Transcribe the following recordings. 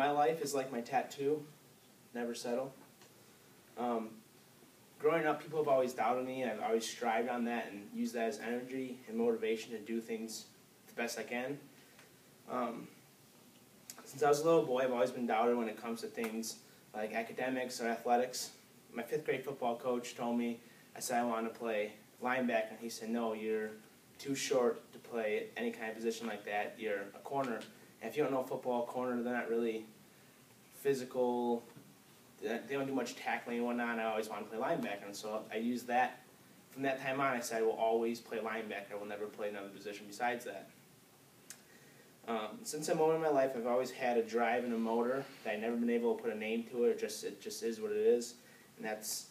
My life is like my tattoo, never settle. Growing up, people have always doubted me, and I've always strived on that and used that as energy and motivation to do things the best I can. Since I was a little boy, I've always been doubted when it comes to things like academics or athletics. My 5th grade football coach told me, I said I wanted to play linebacker, and he said, no, you're too short to play any kind of position like that. You're a corner. And if you don't know football, corner, they're not really physical. They don't do much tackling and whatnot, and I always wanted to play linebacker. And so I used that. From that time on, I said I will always play linebacker. I will never play another position besides that. Since that moment in my life, I've always had a drive and a motor that I've never been able to put a name to it. It just is what it is. And that's,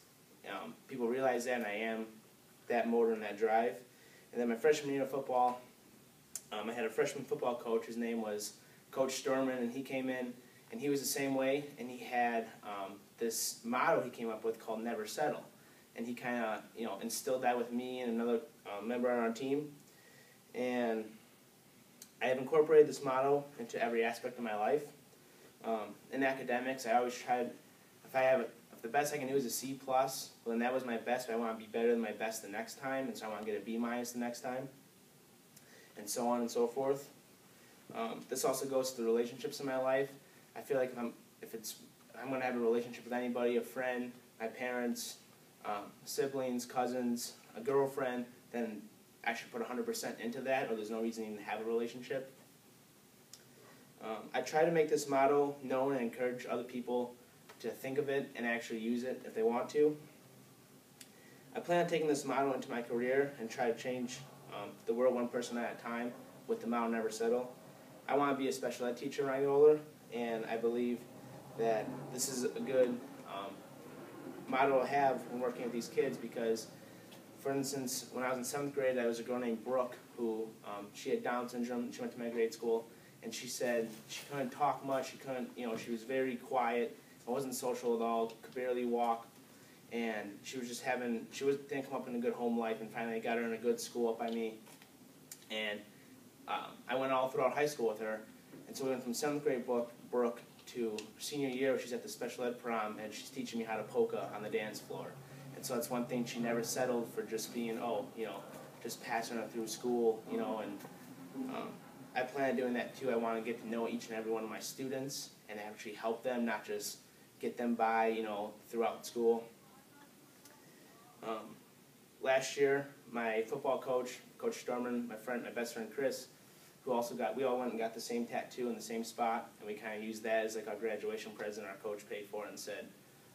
people realize that, and I am that motor and that drive. And then my freshman year of football, I had a freshman football coach. His name was Coach Storman, and he came in, and he was the same way, and he had this motto he came up with called Never Settle. And he kind of, instilled that with me and another member on our team. And I have incorporated this motto into every aspect of my life. In academics, I always tried, if the best I can do is a C+, well, then that was my best, but I want to be better than my best the next time, and so I want to get a B- the next time, and so on and so forth. This also goes to the relationships in my life. I feel like if I'm going to have a relationship with anybody, a friend, my parents, siblings, cousins, a girlfriend, then I should put 100% into that, or there's no reason even to have a relationship. I try to make this motto known and encourage other people to think of it and actually use it if they want to. I plan on taking this motto into my career and try to change the world one person at a time with the motto Never Settle. I want to be a special ed teacher when I get older, and I believe that this is a good motto to have when working with these kids because, for instance, when I was in 7th grade, there was a girl named Brooke who, she had Down syndrome. She went to my grade school, and she said she couldn't talk much. She couldn't, she was very quiet. Wasn't social at all. Could barely walk, and she was just didn't come up in a good home life. And finally, I got her in a good school up by me, and I went all throughout high school with her. And so we went from 7th grade Brooke to senior year, where she's at the special ed prom, and she's teaching me how to polka on the dance floor. And so that's one thing, she never settled for just being, just passing her through school, and I plan on doing that too. I want to get to know each and every one of my students and actually help them, not just get them by, throughout school. Last year, my football coach, Coach Storman, my best friend Chris, we all went and got the same tattoo in the same spot, and we kind of used that as like our graduation present. Our coach paid for it and said,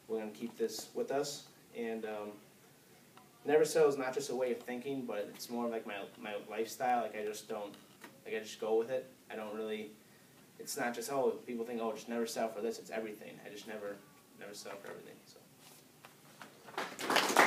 we're going to keep this with us. And Never Settle is not just a way of thinking, but it's more like my lifestyle. Like I just go with it. I don't really, it's not just, people think, just never settle for this. It's everything. I just never settle for everything. So.